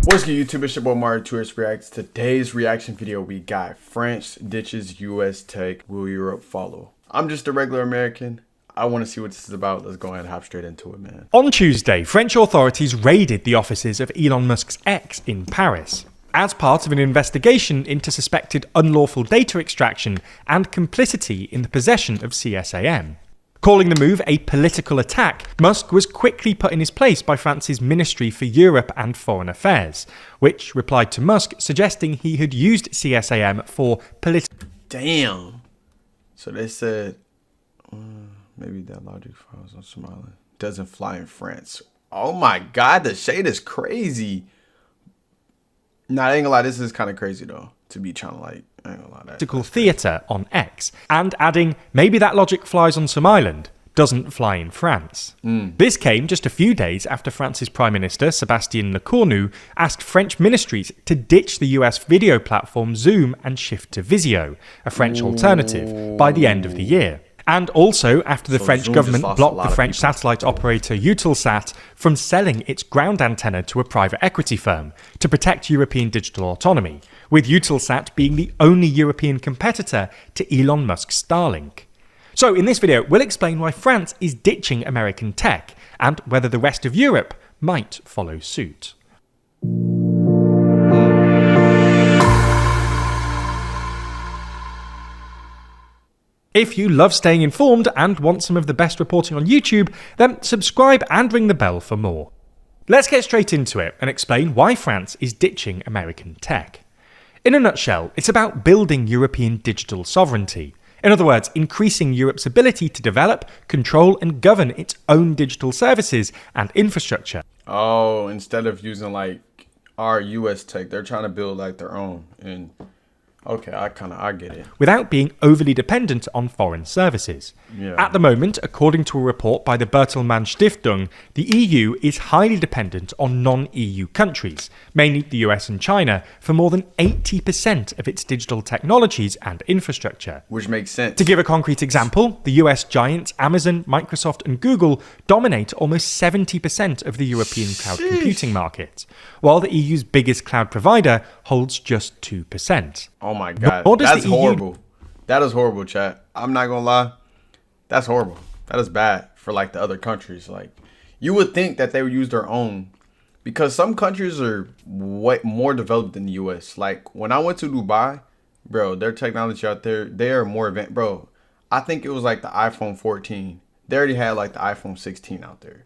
What's good, YouTube? It's your boy Mario Tourist Reacts. Today's reaction video, we got France ditches US tech, will Europe follow? I'm just a regular American. I want to see what this is about. Let's go ahead and hop straight into it, man. On Tuesday, French authorities raided the offices of Elon Musk's X in Paris as part of an investigation into suspected unlawful data extraction and complicity in the possession of CSAM. Calling the move a political attack, Musk was quickly put in his place by France's Ministry for Europe and Foreign Affairs, which replied to Musk suggesting he had used CSAM for political... Damn. So they said, maybe that logic files on Somaliland doesn't fly in France. Oh my God, the shade is crazy. Nah, I ain't gonna lie, this is kind of crazy though, to be trying to like, I ain't gonna lie. Political theatre on X, and adding, maybe that logic flies on some island, doesn't fly in France. This came just a few days after France's Prime Minister, Sébastien Lecornu, asked French ministries to ditch the US video platform Zoom and shift to Vizio, a French alternative, by the end of the year. And also after the French government blocked the French satellite operator Eutelsat from selling its ground antenna to a private equity firm to protect European digital autonomy, with Eutelsat being the only European competitor to Elon Musk's Starlink. So in this video, we'll explain why France is ditching American tech and whether the rest of Europe might follow suit. If you love staying informed and want some of the best reporting on YouTube, then subscribe and ring the bell for more. Let's get straight into it and explain why France is ditching American tech. In a nutshell, it's about building European digital sovereignty. In other words, increasing Europe's ability to develop, control and govern its own digital services and infrastructure. Oh, instead of using like our US tech, they're trying to build like their own. And okay, I get it. Without being overly dependent on foreign services. Yeah. At the moment, according to a report by the Bertelsmann Stiftung, the EU is highly dependent on non-EU countries, mainly the US and China, for more than 80% of its digital technologies and infrastructure. Which makes sense. To give a concrete example, the US giants Amazon, Microsoft and Google dominate almost 70% of the European cloud computing market, while the EU's biggest cloud provider holds just 2%. Oh my God, that's horrible. That is horrible, chat. I'm not gonna lie. That's horrible. That is bad for like the other countries. Like, you would think that they would use their own, because some countries are way more developed than the US. Like when I went to Dubai, bro, their technology out there, they are more advanced. Bro, I think it was like the iPhone 14. They already had like the iPhone 16 out there.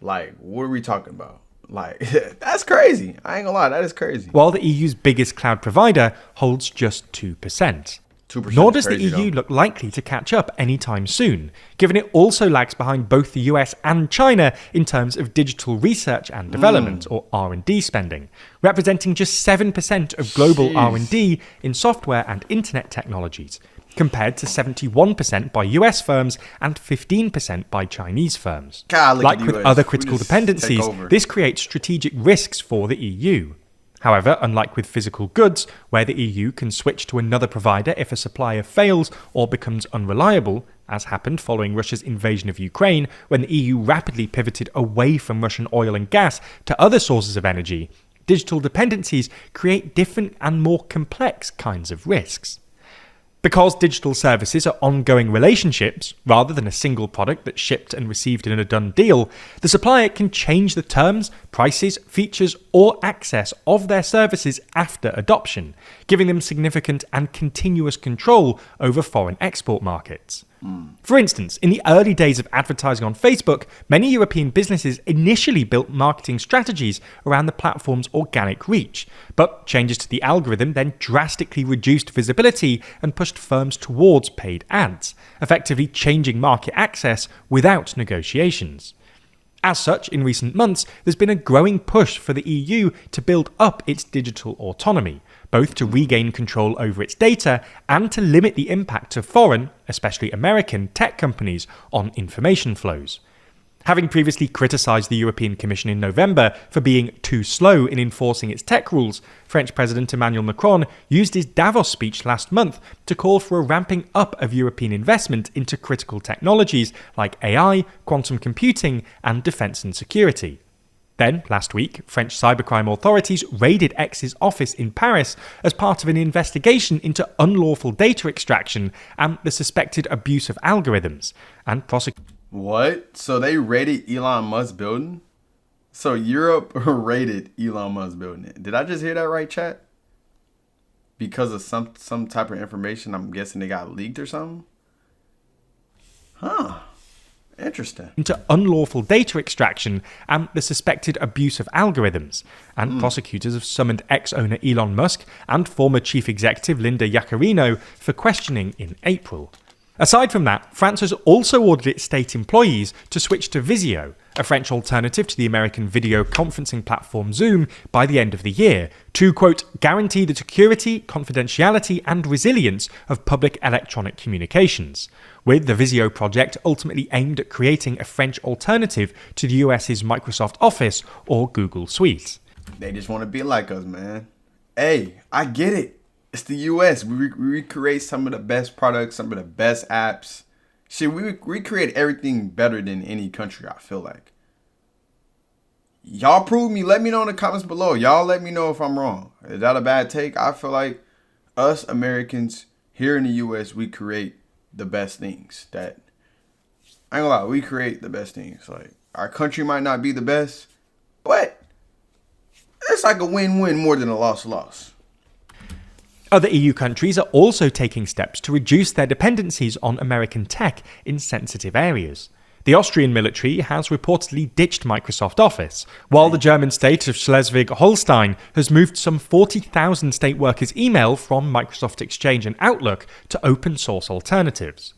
Like, what are we talking about? Like, that's crazy. I ain't gonna lie, that is crazy. While the EU's biggest cloud provider holds just 2%. Nor does the EU look likely to catch up anytime soon, given it also lags behind both the US and China in terms of digital research and development, or R&D spending, representing just 7% of global R&D in software and internet technologies, compared to 71% by US firms and 15% by Chinese firms. Like with other critical dependencies, this creates strategic risks for the EU. However, unlike with physical goods, where the EU can switch to another provider if a supplier fails or becomes unreliable, as happened following Russia's invasion of Ukraine, when the EU rapidly pivoted away from Russian oil and gas to other sources of energy, digital dependencies create different and more complex kinds of risks. Because digital services are ongoing relationships, rather than a single product that's shipped and received in a done deal, the supplier can change the terms, prices, features, or access of their services after adoption, giving them significant and continuous control over foreign export markets. For instance, in the early days of advertising on Facebook, many European businesses initially built marketing strategies around the platform's organic reach, but changes to the algorithm then drastically reduced visibility and pushed firms towards paid ads, effectively changing market access without negotiations. As such, in recent months, there's been a growing push for the EU to build up its digital autonomy, both to regain control over its data and to limit the impact of foreign, especially American, tech companies on information flows. Having previously criticised the European Commission in November for being too slow in enforcing its tech rules, French President Emmanuel Macron used his Davos speech last month to call for a ramping up of European investment into critical technologies like AI, quantum computing, and defence and security. Then, last week, French cybercrime authorities raided X's office in Paris as part of an investigation into unlawful data extraction and the suspected abuse of algorithms, and prosecutors. What? So they raided Elon Musk's building? So Europe raided Elon Musk's building. Did I just hear that right, chat? Because of some type of information, I'm guessing they got leaked or something? Huh. Interesting. Into unlawful data extraction and the suspected abuse of algorithms, and prosecutors have summoned ex-owner Elon Musk and former chief executive Linda Yaccarino for questioning in April. Aside from that, France has also ordered its state employees to switch to Visio, a French alternative to the American video conferencing platform Zoom, by the end of the year, to, quote, guarantee the security, confidentiality and resilience of public electronic communications, with the Visio project ultimately aimed at creating a French alternative to the US's Microsoft Office or Google Suite. They just want to be like us, man. Hey, I get it. It's the US. We recreate some of the best products, some of the best apps. Shit, we recreate everything better than any country, I feel like. Y'all prove me. Let me know in the comments below. Y'all let me know if I'm wrong. Is that a bad take? I feel like us Americans here in the US, we create the best things. That, I ain't gonna lie, we create the best things. Like, our country might not be the best, but it's like a win-win more than a loss-loss. Other EU countries are also taking steps to reduce their dependencies on American tech in sensitive areas. The Austrian military has reportedly ditched Microsoft Office, while the German state of Schleswig-Holstein has moved some 40,000 state workers' email from Microsoft Exchange and Outlook to open source alternatives.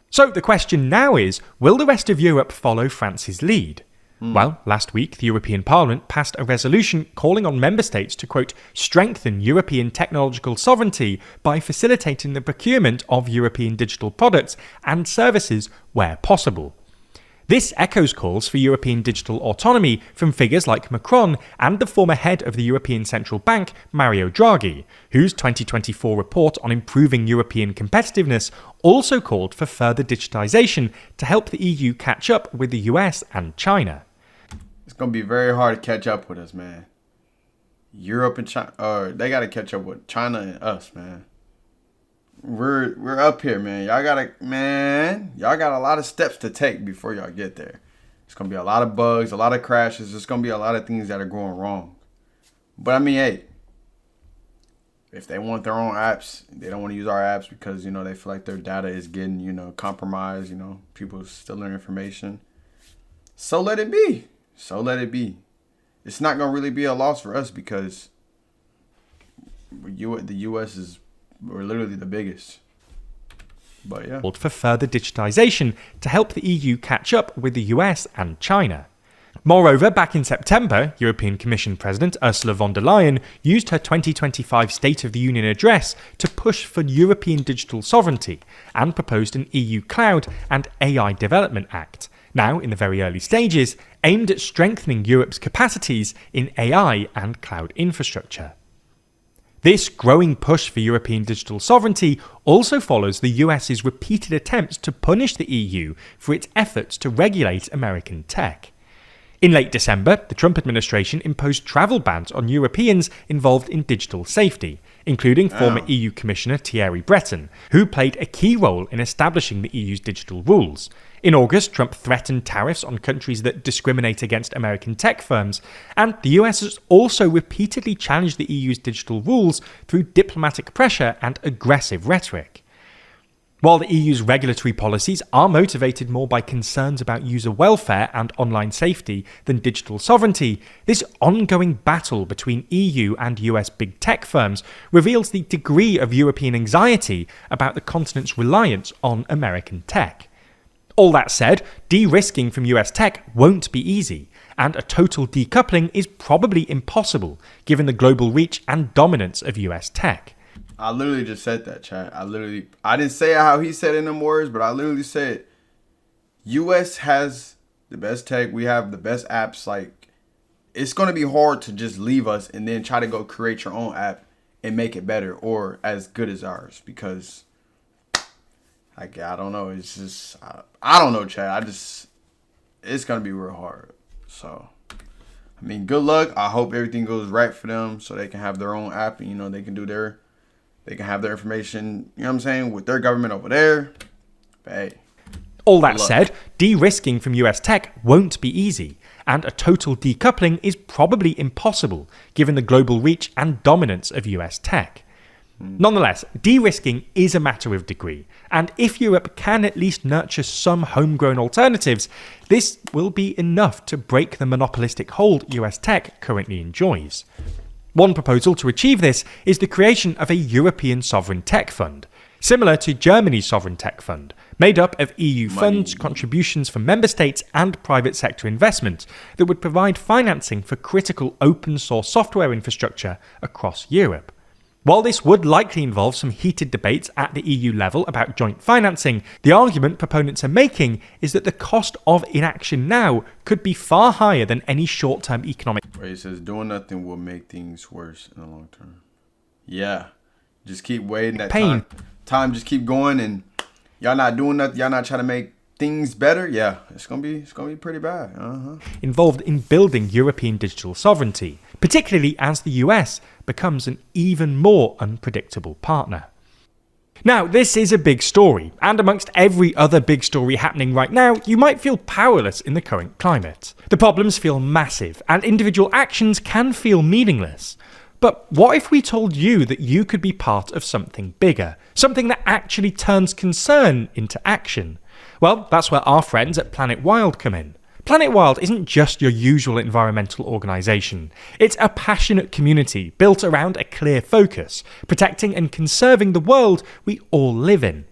So the question now is, will the rest of Europe follow France's lead? Well, last week, the European Parliament passed a resolution calling on member states to, quote, strengthen European technological sovereignty by facilitating the procurement of European digital products and services where possible. This echoes calls for European digital autonomy from figures like Macron and the former head of the European Central Bank, Mario Draghi, whose 2024 report on improving European competitiveness also called for further digitization to help the EU catch up with the US and China. It's going to be very hard to catch up with us, man. Europe and China, they got to catch up with China and us, man. We're up here, man. Y'all got a lot of steps to take before y'all get there. It's going to be a lot of bugs, a lot of crashes. There's going to be a lot of things that are going wrong. But I mean, hey, if they want their own apps, they don't want to use our apps because, they feel like their data is getting, compromised, people stealing their information. So let it be. So let it be. It's not going to really be a loss for us because the U.S. we're literally the biggest. But yeah. For further digitization to help the EU catch up with the US and China. Moreover, back in September, European Commission President Ursula von der Leyen used her 2025 State of the Union address to push for European digital sovereignty and proposed an EU Cloud and AI Development Act, now in the very early stages, aimed at strengthening Europe's capacities in AI and cloud infrastructure. This growing push for European digital sovereignty also follows the US's repeated attempts to punish the EU for its efforts to regulate American tech. In late December, the Trump administration imposed travel bans on Europeans involved in digital safety, including former EU Commissioner Thierry Breton, who played a key role in establishing the EU's digital rules. In August, Trump threatened tariffs on countries that discriminate against American tech firms, and the US has also repeatedly challenged the EU's digital rules through diplomatic pressure and aggressive rhetoric. While the EU's regulatory policies are motivated more by concerns about user welfare and online safety than digital sovereignty, this ongoing battle between EU and US big tech firms reveals the degree of European anxiety about the continent's reliance on American tech. All that said, de-risking from US tech won't be easy, and a total decoupling is probably impossible given the global reach and dominance of US tech. I literally just said that, chat. I didn't say it how he said it in them words, but I literally said, US has the best tech. We have the best apps. Like, it's going to be hard to just leave us and then try to go create your own app and make it better or as good as ours because, like, I don't know. It's just, I don't know, chat. It's going to be real hard. So, I mean, good luck. I hope everything goes right for them so they can have their own app and, they can have their information, you know what I'm saying, with their government over there. But hey. All that said, de-risking from US tech won't be easy, and a total decoupling is probably impossible given the global reach and dominance of US tech. Nonetheless, de-risking is a matter of degree, and if Europe can at least nurture some homegrown alternatives, this will be enough to break the monopolistic hold US tech currently enjoys. One proposal to achieve this is the creation of a European sovereign tech fund, similar to Germany's sovereign tech fund, made up of EU funds, contributions from member states and private sector investment that would provide financing for critical open source software infrastructure across Europe. While this would likely involve some heated debates at the EU level about joint financing, the argument proponents are making is that the cost of inaction now could be far higher than any short-term economic... Where he says doing nothing will make things worse in the long term. Yeah. Just keep waiting. That pain. Time just keep going, and y'all not doing nothing. Y'all not trying to make things better. Yeah, it's gonna be pretty bad. Involved in building European digital sovereignty, particularly as the US becomes an even more unpredictable partner. Now, this is a big story, and amongst every other big story happening right now, you might feel powerless in the current climate. The problems feel massive, and individual actions can feel meaningless. But what if we told you that you could be part of something bigger, something that actually turns concern into action? Well, that's where our friends at Planet Wild come in. Planet Wild isn't just your usual environmental organisation. It's a passionate community built around a clear focus, protecting and conserving the world we all live in.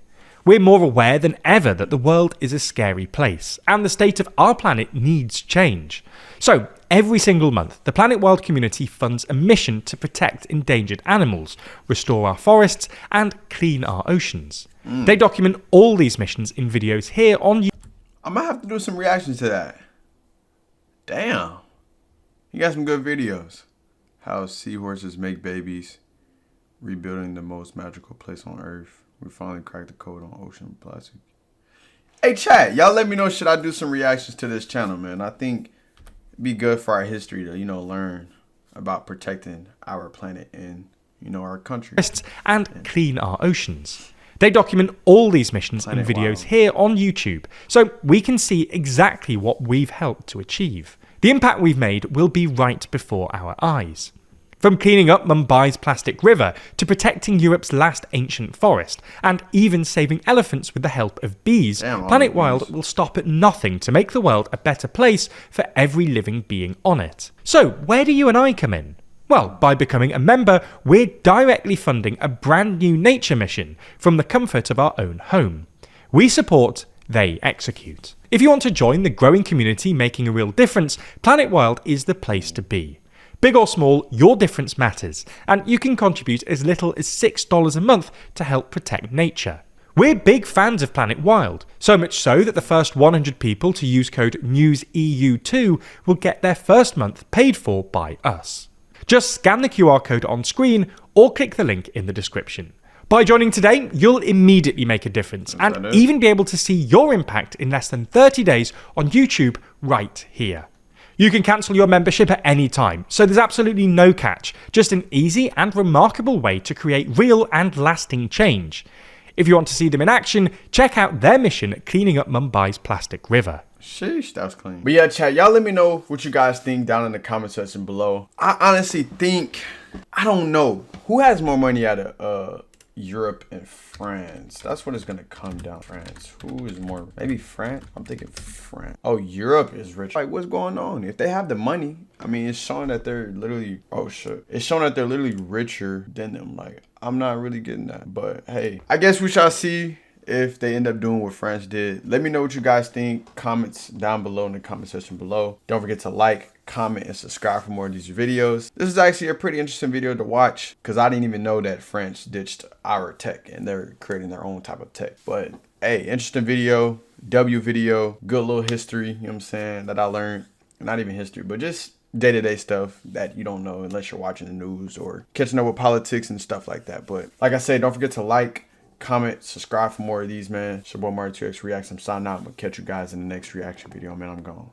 We're more aware than ever that the world is a scary place, and the state of our planet needs change. So, every single month, the Planet Wild community funds a mission to protect endangered animals, restore our forests, and clean our oceans. They document all these missions in videos here on YouTube. I might have to do some reactions to that. Damn. You got some good videos. How seahorses make babies. Rebuilding the most magical place on Earth. We finally cracked the code on ocean plastic. Hey, chat. Y'all let me know, should I do some reactions to this channel, man? I think it'd be good for our history to, learn about protecting our planet and, our country. And clean our oceans. They document all these missions in videos here on YouTube, so we can see exactly what we've helped to achieve. The impact we've made will be right before our eyes. From cleaning up Mumbai's plastic river to protecting Europe's last ancient forest, and even saving elephants with the help of bees, Planet Wild will stop at nothing to make the world a better place for every living being on it. So, where do you and I come in? Well, by becoming a member, we're directly funding a brand new nature mission from the comfort of our own home. We support, they execute. If you want to join the growing community making a real difference, Planet Wild is the place to be. Big or small, your difference matters, and you can contribute as little as $6 a month to help protect nature. We're big fans of Planet Wild, so much so that the first 100 people to use code NEWSEU2 will get their first month paid for by us. Just scan the QR code on screen or click the link in the description. By joining today, you'll immediately make a difference and even be able to see your impact in less than 30 days on YouTube right here. You can cancel your membership at any time, so there's absolutely no catch, just an easy and remarkable way to create real and lasting change. If you want to see them in action, check out their mission at cleaning up Mumbai's plastic river. Sheesh, that was clean. But yeah, chat, y'all let me know what you guys think down in the comment section below. I honestly think, I don't know, who has more money out of Europe and France? That's what it's gonna come down. France, who is more? Maybe France. I'm thinking France. Oh, Europe is rich. Like, what's going on? If they have the money, I mean, it's showing that they're literally, oh shit, it's showing that they're literally richer than them. Like, I'm not really getting that, but hey, I guess we shall see if they end up doing what France did. Let me know what you guys think. Comments down below in the comment section below. Don't forget to like, comment, and subscribe for more of these videos. This is actually a pretty interesting video to watch because I didn't even know that France ditched our tech and they're creating their own type of tech. But hey, interesting video, W video, good little history, you know what I'm saying, that I learned. Not even history, but just day-to-day stuff that you don't know unless you're watching the news or catching up with politics and stuff like that. But like I said, don't forget to like, comment, subscribe for more of these, man. It's your boy Mario 2X Reacts. I'm signing out. I'm gonna catch you guys in the next reaction video, man. I'm gone.